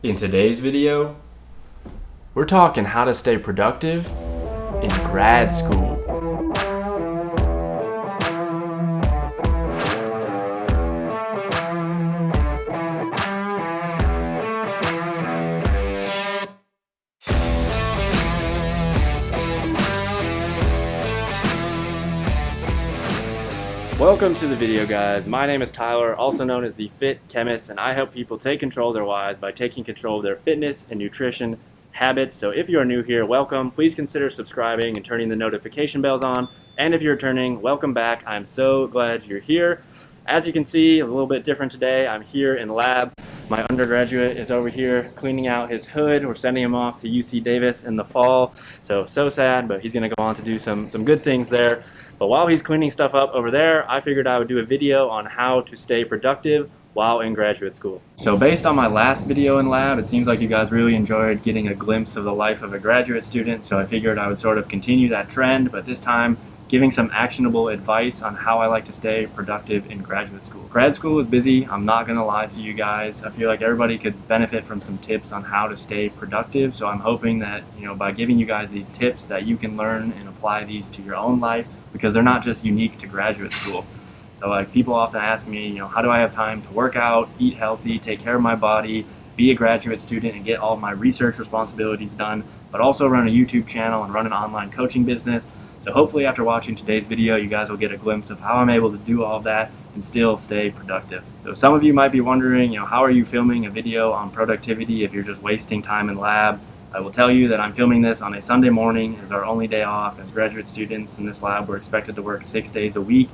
In today's video, we're talking how to stay productive in grad school. Welcome to the video, guys. My name is Tyler, also known as the Fit Chemist, and I help people take control of their lives by taking control of their fitness and nutrition habits. So if you are new here, welcome. Please consider subscribing and turning the notification bells on. And if you're returning, welcome back. I'm so glad you're here. As you can see, a little bit different today. I'm here in lab. My undergraduate is over here cleaning out his hood. We're sending him off to UC Davis in the fall. So sad, but he's going to go on to do some good things there. But while he's cleaning stuff up over there, I figured I would do a video on how to stay productive while in graduate school. So based on my last video in lab, it seems like you guys really enjoyed getting a glimpse of the life of a graduate student. So I figured I would sort of continue that trend, but this time giving some actionable advice on how I like to stay productive in graduate school. Grad school is busy. I'm not gonna lie to you guys. I feel like everybody could benefit from some tips on how to stay productive. So I'm hoping that, by giving you guys these tips that you can learn and apply these to your own life, because they're not just unique to graduate school. So like people often ask me, how do I have time to work out, eat healthy, take care of my body, be a graduate student and get all of my research responsibilities done, but also run a YouTube channel and run an online coaching business. So hopefully after watching today's video, you guys will get a glimpse of how I'm able to do all of that and still stay productive. So some of you might be wondering, how are you filming a video on productivity if you're just wasting time in lab? I will tell you that I'm filming this on a Sunday morning as our only day off. As graduate students in this lab, we're expected to work 6 days a week.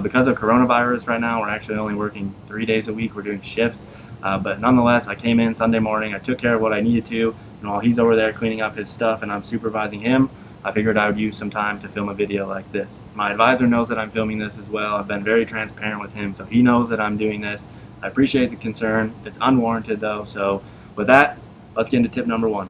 Because of coronavirus right now, we're actually only working 3 days a week. We're doing shifts. But nonetheless, I came in Sunday morning, I took care of what I needed to, and while he's over there cleaning up his stuff and I'm supervising him, I figured I would use some time to film a video like this. My advisor knows that I'm filming this as well. I've been very transparent with him, so he knows that I'm doing this. I appreciate the concern. It's unwarranted though. So with that, let's get into tip number one.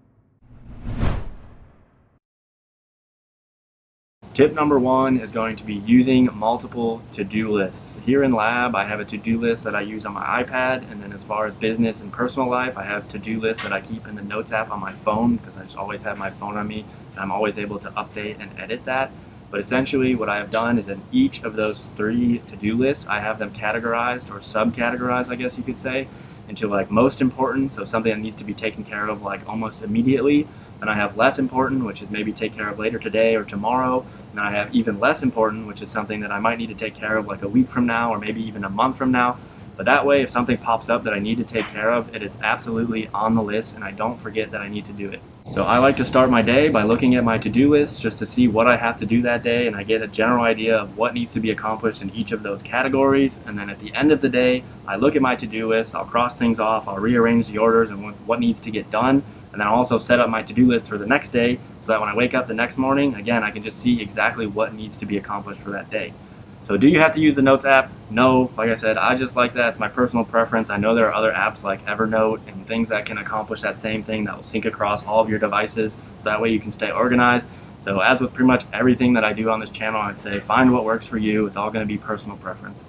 Tip number one is going to be using multiple to-do lists. Here in lab, I have a to-do list that I use on my iPad, and then as far as business and personal life, I have to-do lists that I keep in the notes app on my phone because I just always have my phone on me, and I'm always able to update and edit that. But essentially what I have done is in each of those 3 to-do lists, I have them categorized or subcategorized, I guess you could say, into like most important, so something that needs to be taken care of like almost immediately. And I have less important, which is maybe take care of later today or tomorrow. And I have even less important, which is something that I might need to take care of like a week from now or maybe even a month from now. But that way, if something pops up that I need to take care of, it is absolutely on the list and I don't forget that I need to do it. So I like to start my day by looking at my to-do list just to see what I have to do that day, and I get a general idea of what needs to be accomplished in each of those categories. And then at the end of the day, I look at my to-do list, I'll cross things off, I'll rearrange the orders and what needs to get done. And then I'll also set up my to-do list for the next day so that when I wake up the next morning, again, I can just see exactly what needs to be accomplished for that day. So do you have to use the Notes app? No, like I said, I just like that. It's my personal preference. I know there are other apps like Evernote and things that can accomplish that same thing that will sync across all of your devices, so that way you can stay organized. So as with pretty much everything that I do on this channel, I'd say find what works for you. It's all going to be personal preference.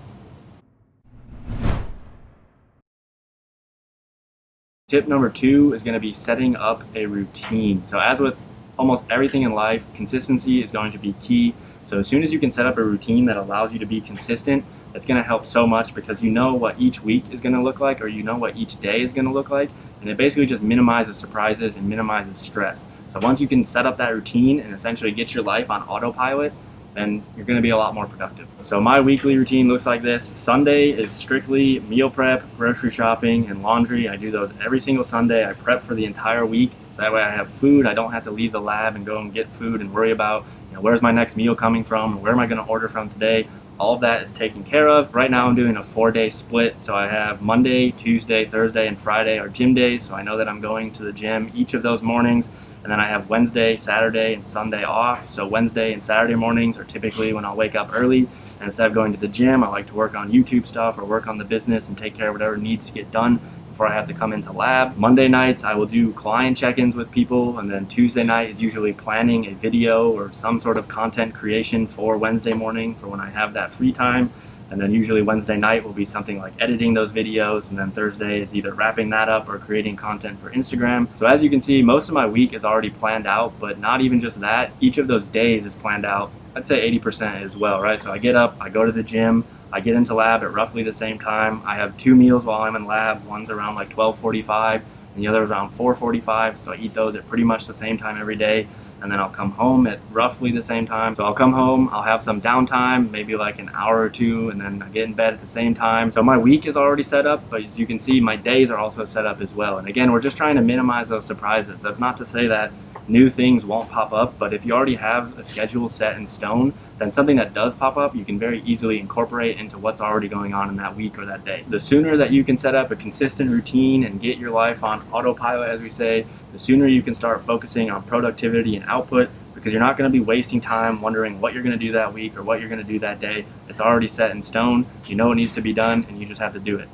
Tip number 2 is going to be setting up a routine. So as with almost everything in life, consistency is going to be key. So as soon as you can set up a routine that allows you to be consistent, it's going to help so much because you know what each week is going to look like, or you know what each day is going to look like, and it basically just minimizes surprises and minimizes stress. So once you can set up that routine and essentially get your life on autopilot, then you're going to be a lot more productive. So my weekly routine looks like this. Sunday is strictly meal prep, grocery shopping, and laundry. I do those every single Sunday. I prep for the entire week, so that way I have food. I don't have to leave the lab and go and get food and worry about, where's my next meal coming from, where am I going to order from today. All of that is taken care of. Right now I'm doing a 4-day split, so I have Monday, Tuesday, Thursday, and Friday are gym days, so I know that I'm going to the gym each of those mornings. And then I have Wednesday, Saturday, and Sunday off. So Wednesday and Saturday mornings are typically when I'll wake up early. And instead of going to the gym, I like to work on YouTube stuff or work on the business and take care of whatever needs to get done before I have to come into lab. Monday nights, I will do client check-ins with people. And then Tuesday night is usually planning a video or some sort of content creation for Wednesday morning for when I have that free time. And then usually Wednesday night will be something like editing those videos, and then Thursday is either wrapping that up or creating content for Instagram. So as you can see, most of my week is already planned out, but not even just that. Each of those days is planned out, I'd say 80% as well, right? So I get up, I go to the gym, I get into lab at roughly the same time. I have 2 meals while I'm in lab. One's around like 12:45 and the other is around 4:45. So I eat those at pretty much the same time every day. And then I'll come home at roughly the same time. So I'll come home, I'll have some downtime, maybe like an hour or two, and then I get in bed at the same time. So my week is already set up, but as you can see, my days are also set up as well. And again, we're just trying to minimize those surprises. That's not to say that new things won't pop up, but if you already have a schedule set in stone, then something that does pop up, you can very easily incorporate into what's already going on in that week or that day. The sooner that you can set up a consistent routine and get your life on autopilot, as we say, the sooner you can start focusing on productivity and output, because you're not going to be wasting time wondering what you're going to do that week or what you're going to do that day. It's already set in stone. You know it needs to be done, and you just have to do it.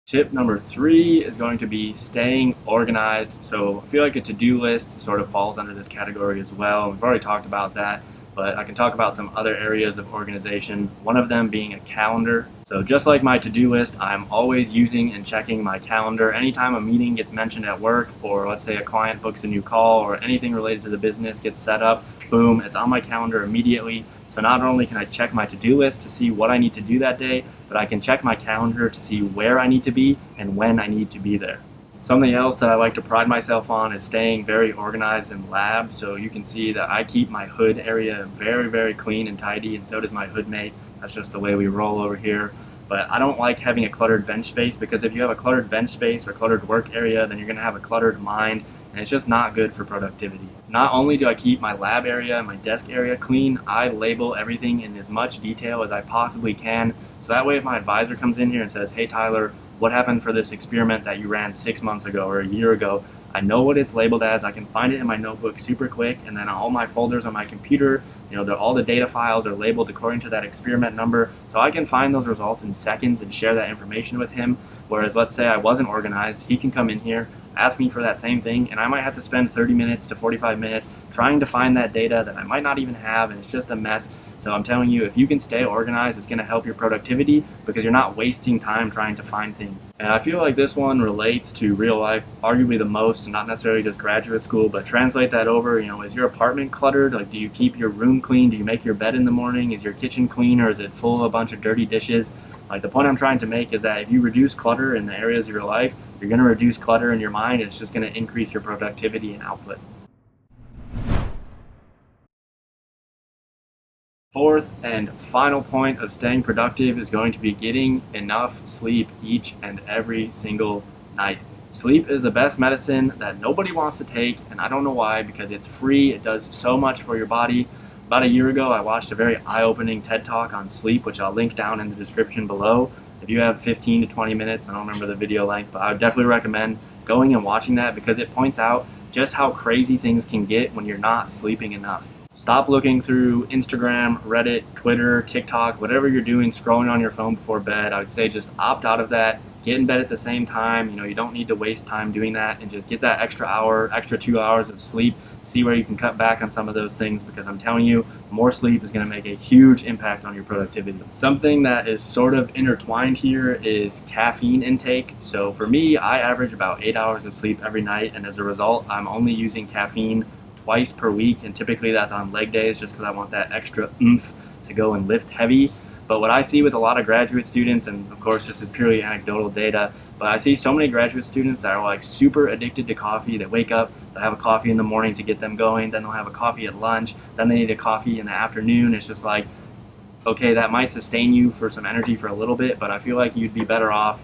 Tip number 3 is going to be staying organized. So I feel like a to-do list sort of falls under this category as well. We've already talked about that, but I can talk about some other areas of organization, one of them being a calendar. So just like my to-do list, I'm always using and checking my calendar. Anytime a meeting gets mentioned at work, or let's say a client books a new call, or anything related to the business gets set up, boom, it's on my calendar immediately. So not only can I check my to-do list to see what I need to do that day, but I can check my calendar to see where I need to be and when I need to be there. Something else that I like to pride myself on is staying very organized in lab. So you can see that I keep my hood area very, very clean and tidy, and so does my hood mate. That's just the way we roll over here. But I don't like having a cluttered bench space, because if you have a cluttered bench space or cluttered work area, then you're going to have a cluttered mind, and it's just not good for productivity. Not only do I keep my lab area and my desk area clean, I label everything in as much detail as I possibly can. So that way if my advisor comes in here and says, "Hey Tyler, what happened for this experiment that you ran 6 months ago or a year ago?" I know what it's labeled as. I can find it in my notebook super quick, and then all my folders on my computer, all the data files are labeled according to that experiment number, so I can find those results in seconds and share that information with him. Whereas let's say I wasn't organized, he can come in here, ask me for that same thing, and I might have to spend 30 minutes to 45 minutes trying to find that data that I might not even have, and it's just a mess. So I'm telling you, if you can stay organized, it's going to help your productivity, because you're not wasting time trying to find things. And I feel like this one relates to real life arguably the most, not necessarily just graduate school, but translate that over. Is your apartment cluttered? Like, do you keep your room clean? Do you make your bed in the morning? Is your kitchen clean, or is it full of a bunch of dirty dishes? Like, the point I'm trying to make is that if you reduce clutter in the areas of your life, you're going to reduce clutter in your mind, and it's just going to increase your productivity and output. Fourth and final point of staying productive is going to be getting enough sleep each and every single night. Sleep is the best medicine that nobody wants to take, and I don't know why, because it's free. It does so much for your body. About a year ago, I watched a very eye-opening TED Talk on sleep, which I'll link down in the description below. If you have 15 to 20 minutes, I don't remember the video length, but I would definitely recommend going and watching that, because it points out just how crazy things can get when you're not sleeping enough. Stop looking through Instagram, Reddit, Twitter, TikTok, whatever you're doing, scrolling on your phone before bed. I would say just opt out of that. Get in bed at the same time. You don't need to waste time doing that, and just get that extra hour, extra 2 hours of sleep. See where you can cut back on some of those things, because I'm telling you, more sleep is going to make a huge impact on your productivity. Something that is sort of intertwined here is caffeine intake. So for me, I average about 8 hours of sleep every night, and as a result, I'm only using caffeine twice per week, and typically that's on leg days, just because I want that extra oomph to go and lift heavy. But what I see with a lot of graduate students, and of course this is purely anecdotal data, but I see so many graduate students that are like super addicted to coffee. They wake up, they have a coffee in the morning to get them going, then they'll have a coffee at lunch, then they need a coffee in the afternoon. It's just like, okay, that might sustain you for some energy for a little bit, but I feel like you'd be better off,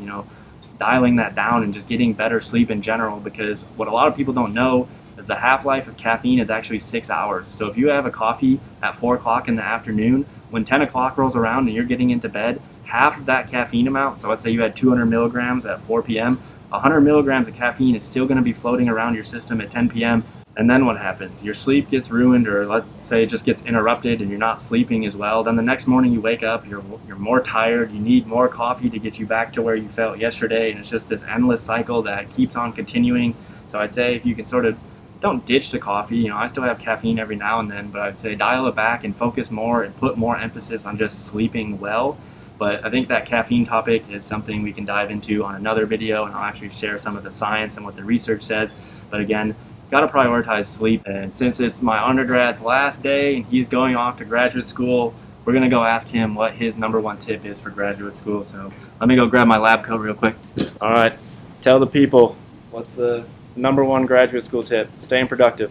dialing that down and just getting better sleep in general, because what a lot of people don't know is the half-life of caffeine is actually 6 hours. So if you have a coffee at 4 o'clock in the afternoon, when 10 o'clock rolls around and you're getting into bed, half of that caffeine amount, so let's say you had 200 milligrams at 4 p.m., 100 milligrams of caffeine is still going to be floating around your system at 10 p.m., and then what happens? Your sleep gets ruined, or let's say it just gets interrupted and you're not sleeping as well. Then the next morning you wake up, you're more tired, you need more coffee to get you back to where you felt yesterday, and it's just this endless cycle that keeps on continuing. So I'd say if you can sort of don't ditch the coffee. You know, I still have caffeine every now and then, but I'd say dial it back and focus more and put more emphasis on just sleeping well. But I think that caffeine topic is something we can dive into on another video, and I'll actually share some of the science and what the research says. But again, got to prioritize sleep. And since it's my undergrad's last day and he's going off to graduate school, we're going to go ask him what his #1 tip is for graduate school. So let me go grab my lab coat real quick. All right, tell the people, what's the #1 graduate school tip? Staying productive.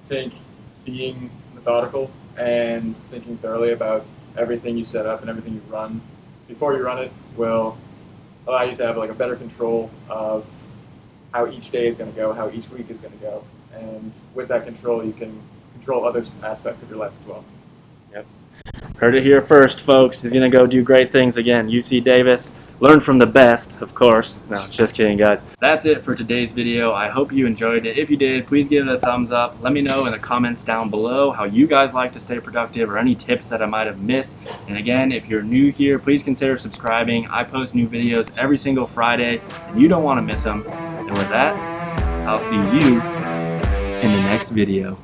I think being methodical and thinking thoroughly about everything you set up and everything you run before you run it will allow you to have like a better control of how each day is going to go, how each week is going to go. And with that control, you can control other aspects of your life as well. Yep. Heard it here first, folks. He's going to go do great things again. UC Davis. Learn from the best, of course. No, just kidding, guys. That's it for today's video. I hope you enjoyed it. If you did, please give it a thumbs up. Let me know in the comments down below how you guys like to stay productive or any tips that I might have missed. And again, if you're new here, please consider subscribing. I post new videos every single Friday, and you don't want to miss them. And with that, I'll see you in the next video.